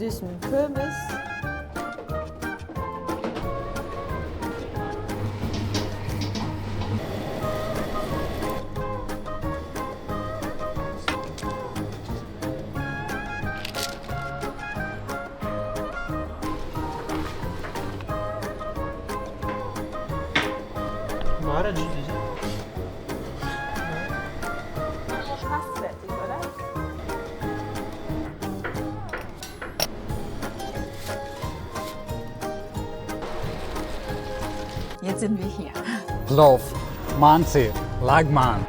süßen Kürbis. Baharat déjà. Fast fertig, oder? Jetzt sind wir hier. Plov, Mansi, Lagman.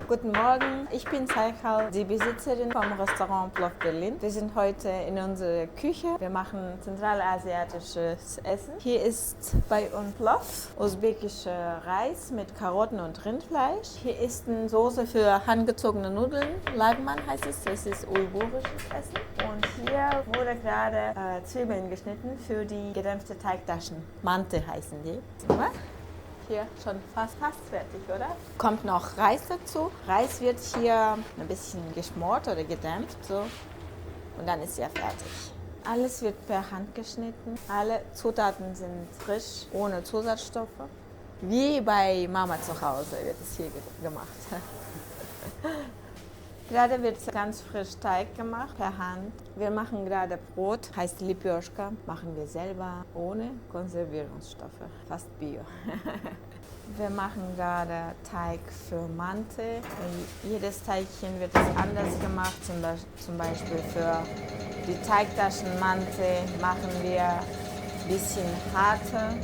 Guten Morgen, ich bin Saikal, die Besitzerin vom Restaurant Plov Berlin. Wir sind heute in unserer Küche. Wir machen zentralasiatisches Essen. Hier ist bei uns Plov, usbekischer Reis mit Karotten und Rindfleisch. Hier ist eine Soße für handgezogene Nudeln, Lagman heißt es, das ist uigurisches Essen. Und hier wurde gerade Zwiebeln geschnitten für die gedämpfte Teigtaschen. Mante heißen die. Hier schon fast fertig, oder? Kommt noch Reis dazu. Reis wird hier ein bisschen geschmort oder gedämpft, so. Und dann ist er fertig. Alles wird per Hand geschnitten. Alle Zutaten sind frisch, ohne Zusatzstoffe. Wie bei Mama zu Hause wird es hier gemacht. Gerade wird ganz frisch Teig gemacht, per Hand. Wir machen gerade Brot, heißt Lipioschka, machen wir selber, ohne Konservierungsstoffe, fast bio. Wir machen gerade Teig für Mante. Jedes Teigchen wird anders gemacht, zum Beispiel für die Teigtaschen Mante machen wir ein bisschen harter.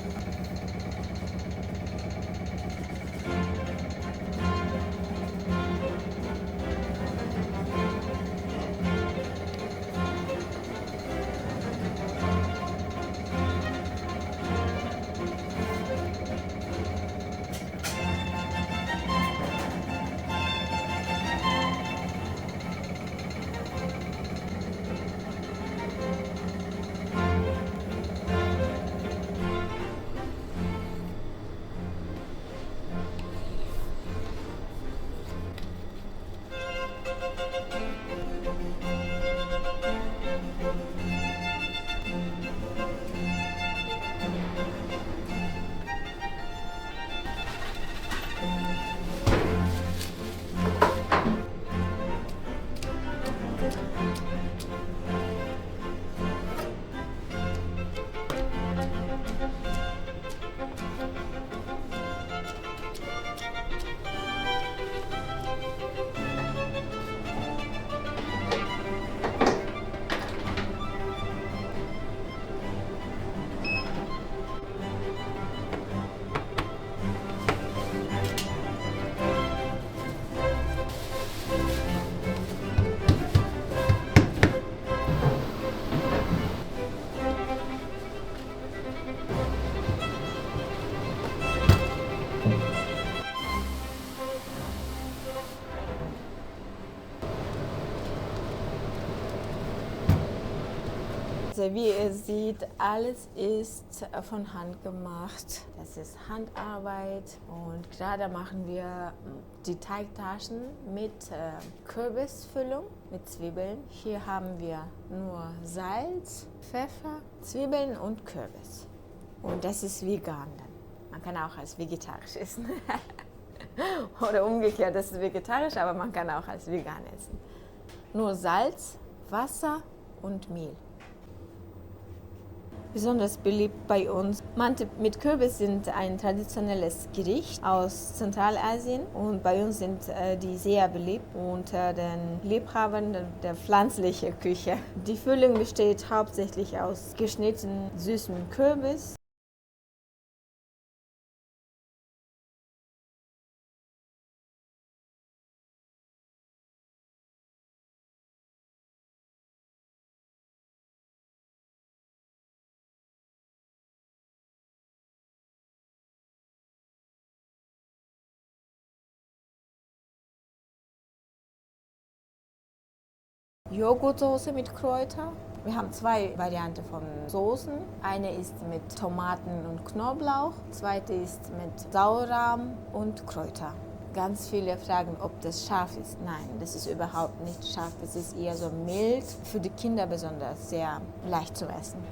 Also wie ihr seht, alles ist von Hand gemacht. Das ist Handarbeit und gerade machen wir die Teigtaschen mit Kürbisfüllung, mit Zwiebeln. Hier haben wir nur Salz, Pfeffer, Zwiebeln und Kürbis. Und das ist vegan dann. Man kann auch als vegetarisch essen. Oder umgekehrt, das ist vegetarisch, aber man kann auch als vegan essen. Nur Salz, Wasser und Mehl. Besonders beliebt bei uns. Mante mit Kürbis sind ein traditionelles Gericht aus Zentralasien und bei uns sind die sehr beliebt unter den Liebhabern der pflanzlichen Küche. Die Füllung besteht hauptsächlich aus geschnittenen süßen Kürbis, Joghurtsoße mit Kräuter. Wir haben zwei Varianten von Soßen. Eine ist mit Tomaten und Knoblauch, zweite ist mit Sauerrahm und Kräuter. Ganz viele fragen, ob das scharf ist. Nein, das ist überhaupt nicht scharf. Es ist eher so mild, für die Kinder besonders sehr leicht zu essen.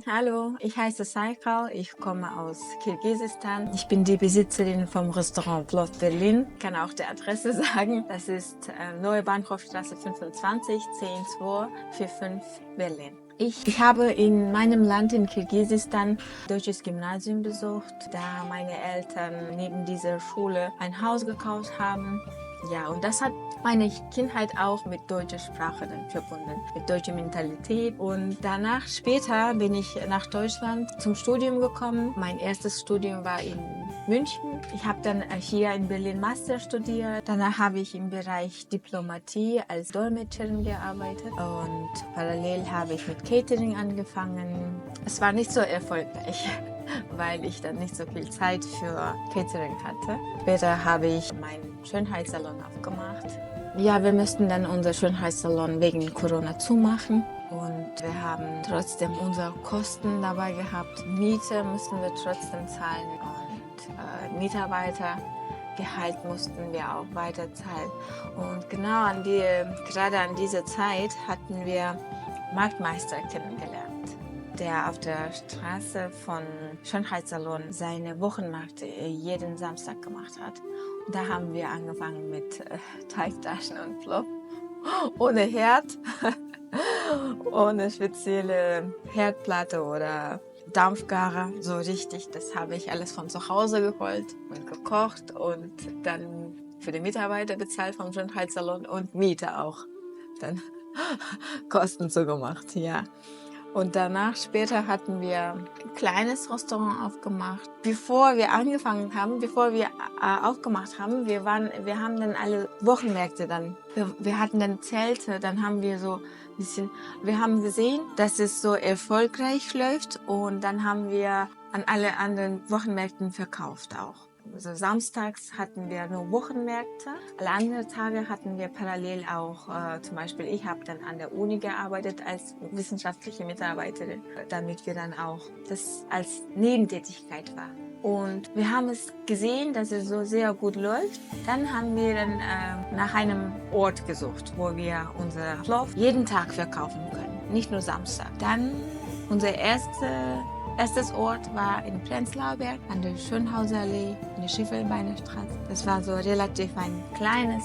Hallo, ich heiße Saikal, ich komme aus Kirgisistan. Ich bin die Besitzerin vom Restaurant Plov Berlin. Ich kann auch die Adresse sagen. Das ist Neue Bahnhofstraße 25, 10245 Berlin. Ich habe in meinem Land, in Kirgisistan, deutsches Gymnasium besucht, da meine Eltern neben dieser Schule ein Haus gekauft haben. Ja, und das hat meine Kindheit auch mit deutscher Sprache dann verbunden, mit deutscher Mentalität. Und danach, später, bin ich nach Deutschland zum Studium gekommen. Mein erstes Studium war in München. Ich habe dann hier in Berlin Master studiert. Danach habe ich im Bereich Diplomatie als Dolmetscherin gearbeitet. Und parallel habe ich mit Catering angefangen. Es war nicht so erfolgreich, weil ich dann nicht so viel Zeit für Catering hatte. Später habe ich meinen Schönheitssalon aufgemacht. Ja, wir mussten dann unser Schönheitssalon wegen Corona zumachen. Und wir haben trotzdem unsere Kosten dabei gehabt. Miete mussten wir trotzdem zahlen und Mitarbeitergehalt mussten wir auch weiter zahlen. Und genau gerade an dieser Zeit hatten wir Marktmeister kennengelernt, der auf der Straße von Schönheitssalon seine Wochenmärkte jeden Samstag gemacht hat. Und da haben wir angefangen mit Teigtaschen und Plov. Ohne Herd, ohne spezielle Herdplatte oder Dampfgarer, so richtig. Das habe ich alles von zu Hause geholt und gekocht und dann für die Mitarbeiter bezahlt vom Schönheitssalon und Miete auch. Dann Kosten zugemacht, ja. Und danach, später hatten wir ein kleines Restaurant aufgemacht. Bevor wir aufgemacht haben, wir haben dann alle Wochenmärkte dann. Wir hatten dann Zelte, dann haben wir so ein bisschen, wir haben gesehen, dass es so erfolgreich läuft und dann haben wir an alle anderen Wochenmärkten verkauft auch. Also samstags hatten wir nur Wochenmärkte, alle anderen Tage hatten wir parallel auch, zum Beispiel ich habe dann an der Uni gearbeitet als wissenschaftliche Mitarbeiterin, damit wir dann auch das als Nebentätigkeit war. Und wir haben es gesehen, dass es so sehr gut läuft. Dann haben wir dann nach einem Ort gesucht, wo wir unser Plov jeden Tag verkaufen können, nicht nur Samstag. Dann unser erstes Ort war in Prenzlauer Berg an der Schönhauserallee, in der Schiffelbeiner Straße. Das war so relativ ein kleines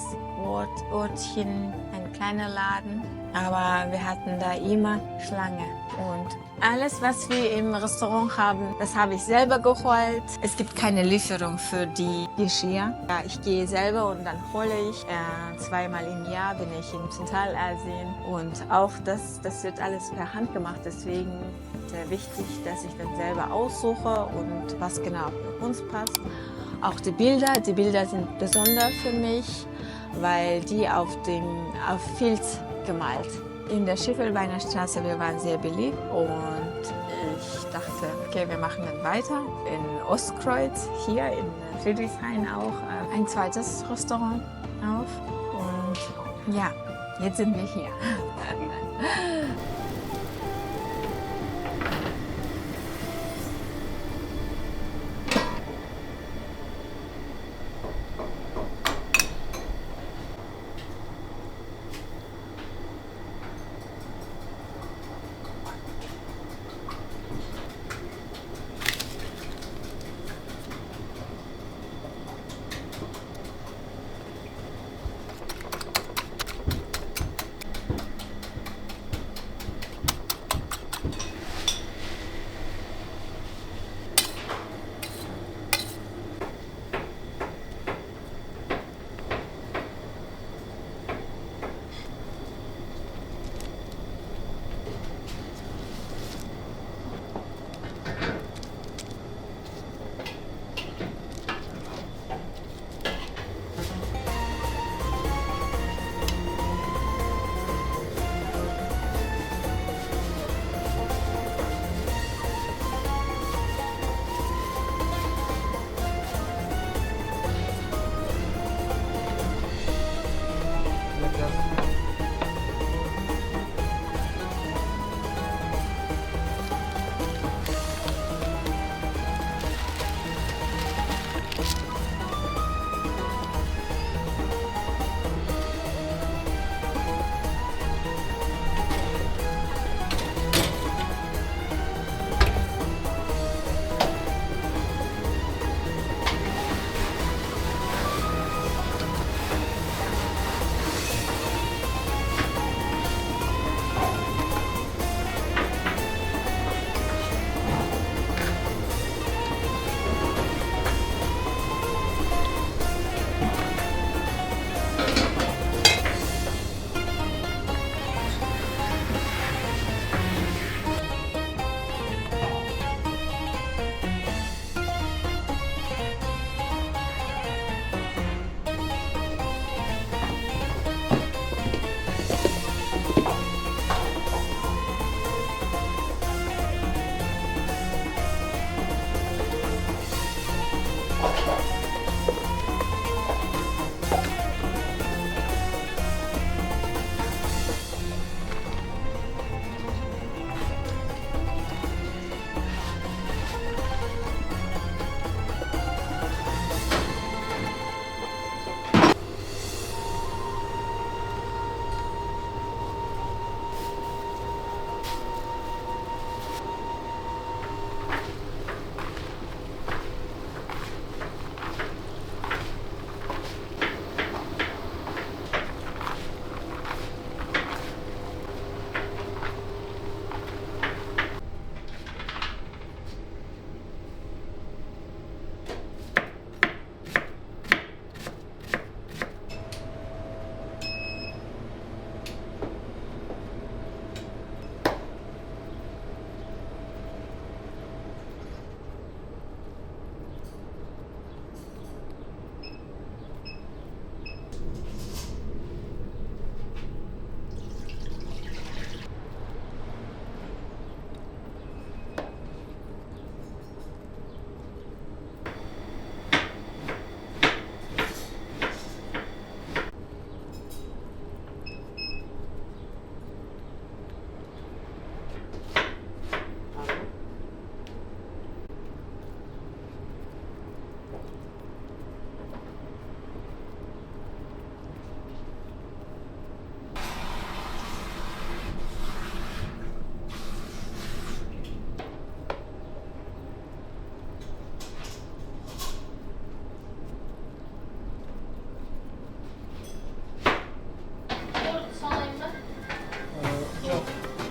Ortchen, ein kleiner Laden. Aber wir hatten da immer Schlange. Und alles, was wir im Restaurant haben, das habe ich selber geholt. Es gibt keine Lieferung für die Geschirr. Ja, ich gehe selber und dann hole ich. Zweimal im Jahr bin ich in Zentralasien. Und auch das wird alles per Hand gemacht. Deswegen sehr wichtig, dass ich dann selber aussuche und was genau für uns passt. Auch die Bilder sind besonders für mich, weil die auf Filz gemalt. In der Schiffelbeiner Straße, wir waren sehr beliebt und ich dachte, okay, wir machen dann weiter. In Ostkreuz, hier in Friedrichshain auch, ein zweites Restaurant auf und ja, jetzt sind wir hier.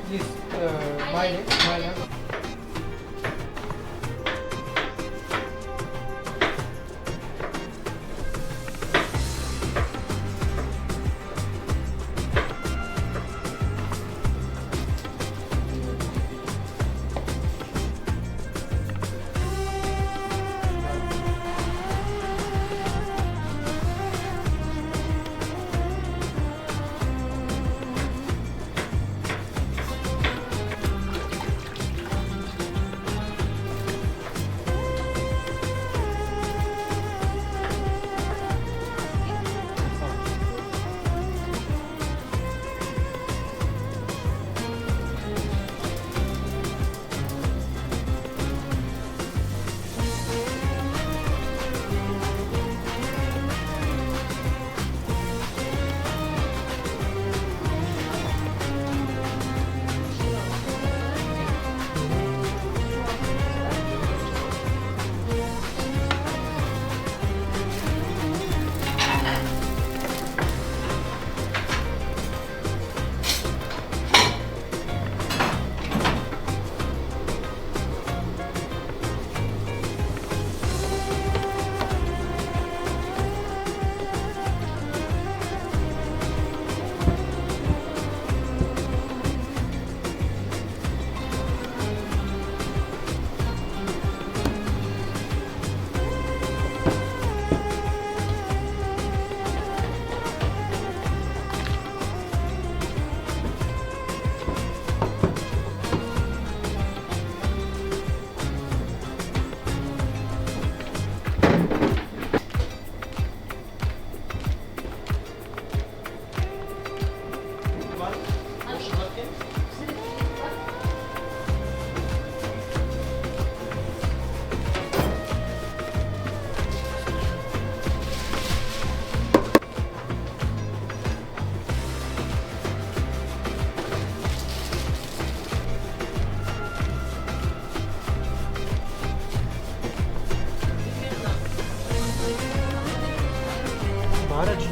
Please, my name. Para de.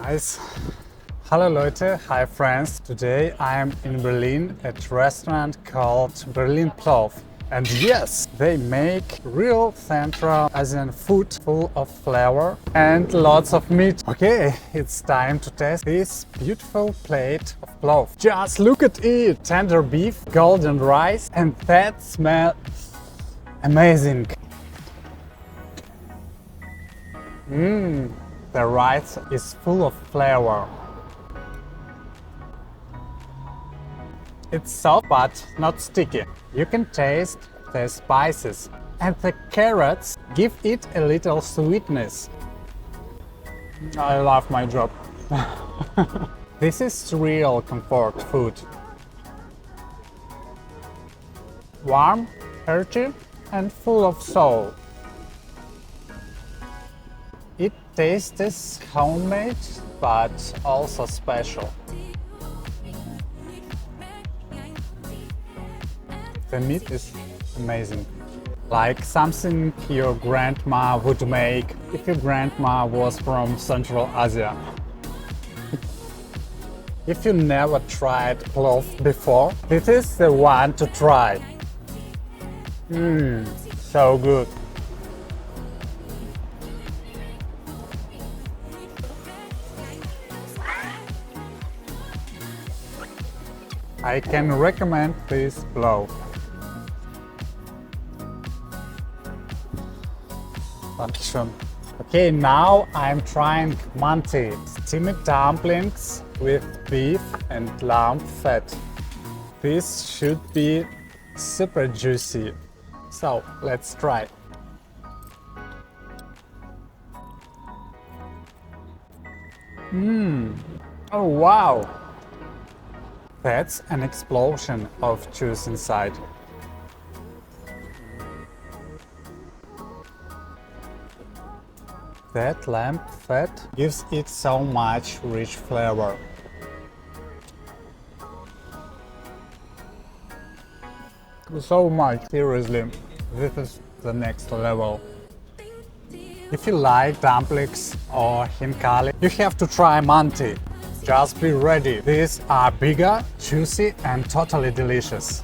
Guys, hello Leute, hi friends. Today I am in Berlin at a restaurant called Berlin Plov. And yes, they make real Central Asian food full of flavor and lots of meat. Okay, it's time to test this beautiful plate of plov. Just look at it! Tender beef, golden rice, and that smells amazing. The rice is full of flavor. It's soft but not sticky. You can taste the spices, and the carrots give it a little sweetness. I love my job. This is real comfort food. Warm, hearty, and full of soul. It tastes homemade but also special. The meat is amazing. Like something your grandma would make if your grandma was from Central Asia. If you never tried plov before, this is the one to try. So good. I can recommend this plov. Dankeschön. Okay, now I'm trying manti, steamed dumplings with beef and lamb fat. This should be super juicy. So let's try. Oh wow! That's an explosion of juice inside. That lamb fat gives it so much rich flavor. So much, seriously, this is the next level. If you like dumplings or hinkali, you have to try manti. Just be ready. These are bigger, juicy and totally delicious.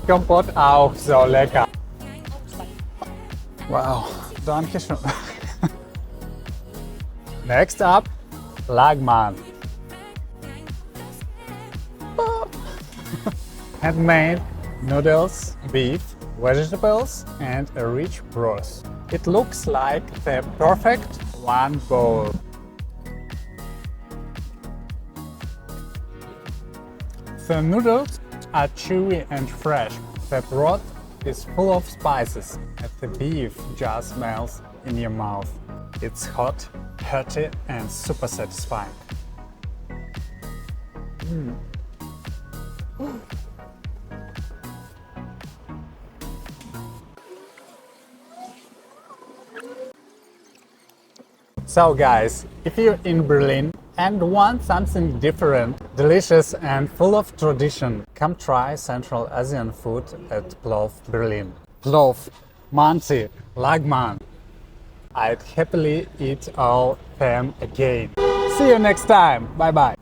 Kompott auch so lecker. Wow, danke schön. Next up, lagman. Handmade noodles, beef, vegetables and a rich broth. It looks like the perfect one bowl. The noodles are chewy and fresh. The broth is full of spices and the beef just melts in your mouth. It's hot, hearty and super satisfying. So guys, if you're in Berlin and want something different, delicious and full of tradition, come try Central Asian food at Plov Berlin. Plov, manti, lagman. I'd happily eat all them again. See you next time. Bye bye.